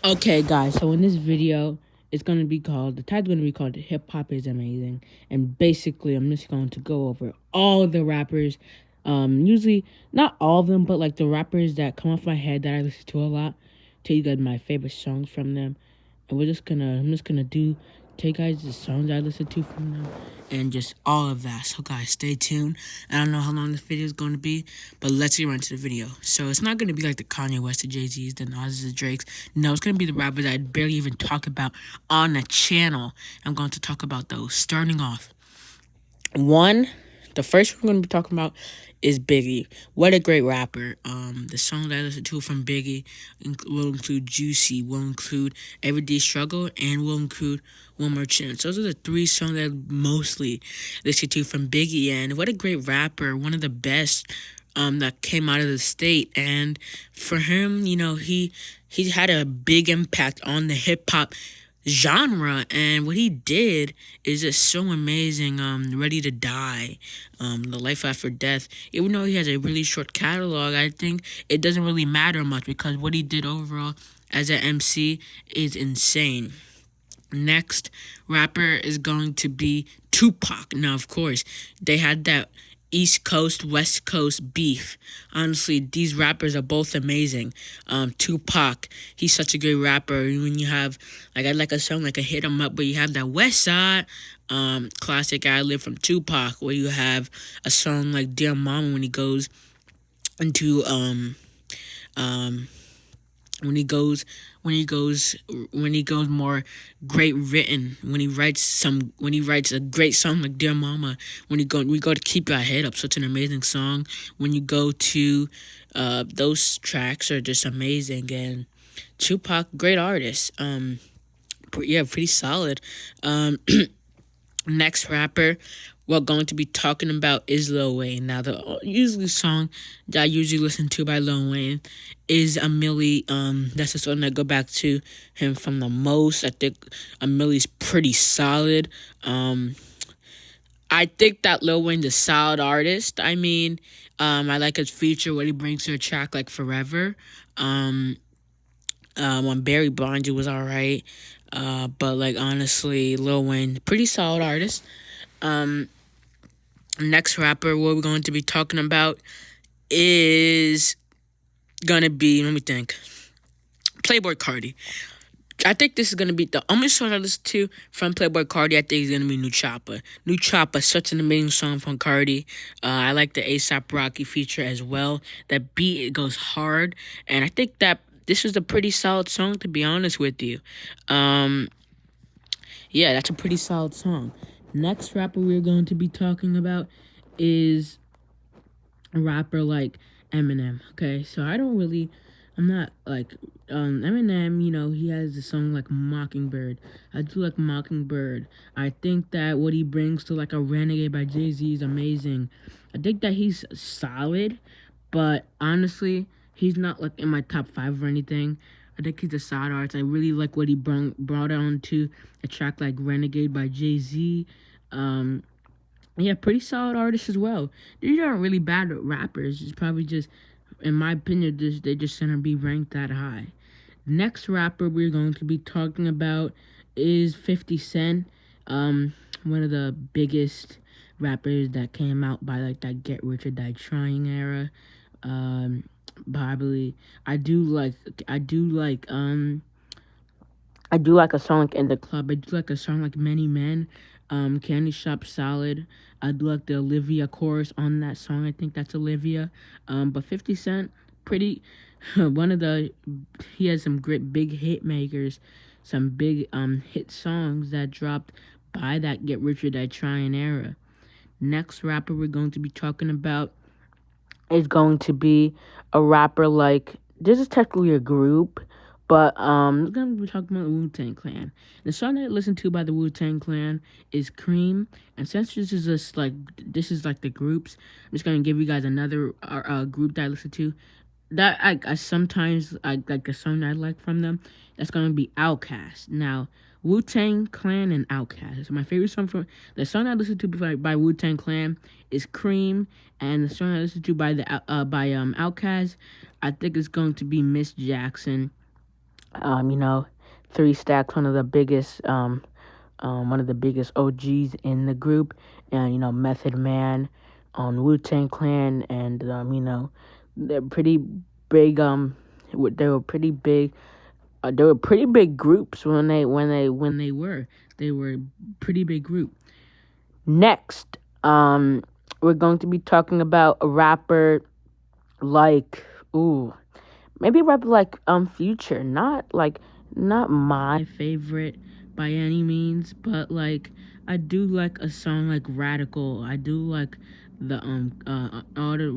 Okay, guys, so in this video, the title's gonna be called Hip Hop is Amazing. And basically, I'm just going to go over all the rappers, usually, not all of them, but like the rappers that come off my head that I listen to a lot, tell you guys my favorite songs from them. And I'm just gonna tell you guys the songs I listen to from them and just all of that. So guys, stay tuned. I don't know how long this video is going to be, but let's get right into the video. So it's not going to be like the Kanye West, the Jay-Z's, the Nas, the Drakes. No, it's going to be the rappers I barely even talk about on the channel. I'm going to talk about those. Starting off, one, the first one we're going to be talking about is Biggie. What a great rapper. The songs I listen to from Biggie will include Juicy, will include Everyday Struggle, and will include One More Chance. Those are the three songs I mostly listen to from Biggie, and what a great rapper. One of the best that came out of the state. And for him, he had a big impact on the hip hop genre, and what he did is just so amazing. Ready to Die, The Life After Death. Even though he has a really short catalog, I think it doesn't really matter much because what he did overall as an MC is insane. Next rapper is going to be Tupac. Now, of course, they had that East Coast, West Coast beef. Honestly, these rappers are both amazing. Tupac, he's such a great rapper. When you have, like, I like a song like a Hit 'Em Up, but you have that West Side classic I Live from Tupac, where you have a song like Dear Mama when he goes into, um, when he goes more great written, when he writes a great song like Dear Mama, we go to Keep Your Head Up, such an amazing song. When you go to those tracks are just amazing. And Tupac, great artist. Pretty solid. Next rapper we're going to be talking about is Lil Wayne. Now, the usually song that I usually listen to by Lil Wayne is A Milli. That's the song I go back to him from the most. I think A Milli's pretty solid. I think that Lil Wayne's a solid artist. I mean, I like his feature, what he brings to a track like Forever. When Barry Bonds was alright. But like honestly, Lil Wayne, pretty solid artist. Next rapper we're going to be talking about is gonna be, let me think, Playboi Carti. I think this is gonna be the only song I listen to from Playboi Carti. I think is gonna be New Chopper. New Chopper, such an amazing song from Carti. I like the ASAP Rocky feature as well. That beat, it goes hard, and I think that this is a pretty solid song, to be honest with you. Yeah, that's a pretty solid song. Next rapper we're going to be talking about is a rapper like Eminem. Okay, so I'm not like Eminem. He has a song like Mockingbird. I do like Mockingbird. I think that what he brings to like a Renegade by Jay-Z is amazing. I think that he's solid, but honestly, he's not like in my top 5 or anything. I think he's a side artist. I really like what he brought on to a track like Renegade by Jay-Z. Yeah, pretty solid artist as well. These aren't really bad rappers. It's probably just, in my opinion, they just shouldn't be ranked that high. Next rapper we're going to be talking about is 50 Cent. One of the biggest rappers that came out by like that Get Rich or Die Trying era. Probably I do like a song like In the Club. I do like a song like Many Men. Candy Shop, solid. I do like the Olivia chorus on that song. I think that's Olivia. But 50 Cent, pretty one of the he has some great big hit makers, some big hit songs that dropped by that Get Rich or Die Trying era. Next rapper we're going to be talking about is going to be a rapper like, this is technically a group, but we're gonna be talking about the Wu-Tang Clan. The song that I listen to by the Wu-Tang Clan is Cream. And since this is like the groups, I'm just gonna give you guys another group that I listen to. That I sometimes I like a song I like from them. That's gonna be Outkast. Now, Wu-Tang Clan and Outkast. My favorite song from the song I listen to by Wu-Tang Clan is Cream, and the song I listen to by Outkast, I think it's going to be Miss Jackson. You know, Three Stacks, one of the biggest OGs in the group, and you know, Method Man, Wu-Tang Clan, and they're pretty big. They were pretty big. They were pretty big groups they were pretty big group. Next, we're going to be talking about a rapper like maybe a rapper like Future, not my favorite by any means, but like I do like a song like Radical. I do like the all the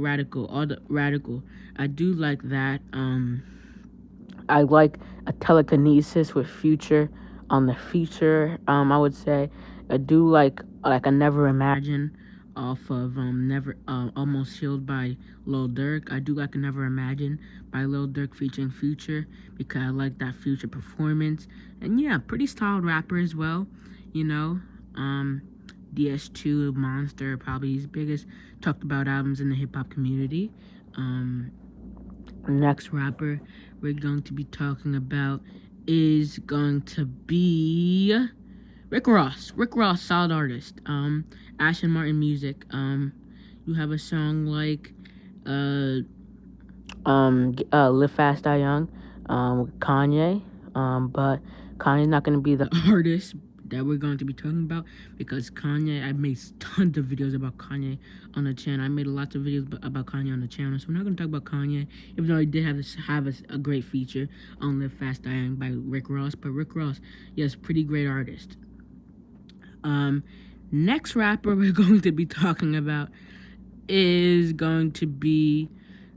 Radical. I do like that. I like a Telekinesis with Future on the feature. I would say I do like a Never Imagine off of Never Almost Healed by Lil Durk. I do like a Never Imagine by Lil Durk featuring Future because I like that Future performance. And yeah, pretty solid rapper as well. You know, DS2 Monster, probably his biggest talked about albums in the hip hop community. Next rapper we're going to be talking about is going to be Rick Ross. Rick Ross, solid artist. Aston Martin music. You have a song like Live Fast Die Young, Kanye. But Kanye's not gonna be the artist that we're going to be talking about because Kanye, I made tons of videos about Kanye on the channel. I made lots of videos about Kanye on the channel, so we're not going to talk about Kanye, even though he did have a great feature on Live Fast Die Young by Rick Ross. But Rick Ross, yes, pretty great artist. Next rapper we're going to be talking about is going to be,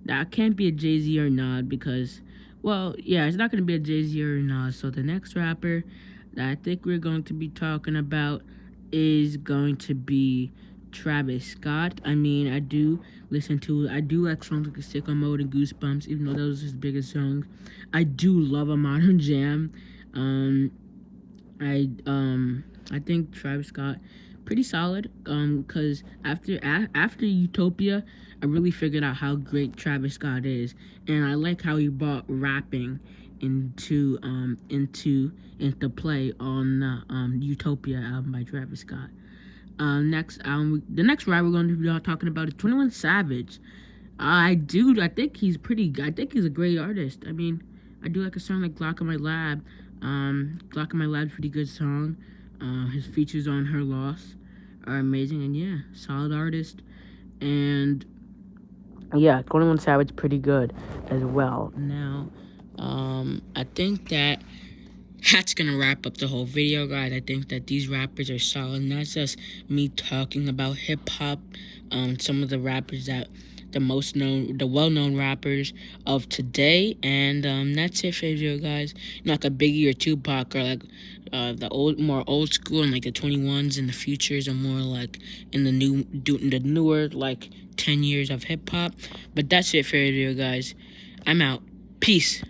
that can't be a Jay-Z or Nas because, well, yeah, it's not going to be a Jay-Z or Nas. So the next rapper that I think we're going to be talking about is going to be Travis Scott. I mean, I do like songs like Sicko Mode and Goosebumps, even though those are his biggest songs. I do love a Modern Jam. I think Travis Scott pretty solid. Cause after Utopia, I really figured out how great Travis Scott is, and I like how he brought rapping into play on the Utopia album by Travis Scott. The next rapper we're going to be talking about is 21 Savage. I think he's pretty good. I think he's a great artist. I mean, I do like a song like Glock in My Lab. Glock in My Lab's a pretty good song. His features on Her Loss are amazing, and yeah, solid artist. And yeah, 21 Savage pretty good as well. Now, I think that's gonna wrap up the whole video, guys. I think that these rappers are solid. Not just me talking about hip hop. Some of the rappers that the well-known rappers of today, and that's it for the video, guys. Like a Biggie or Tupac, or like the more old school, and like the 21s and the Futures are more like in the newer like 10 years of hip hop. But that's it for the video, guys. I'm out. Peace.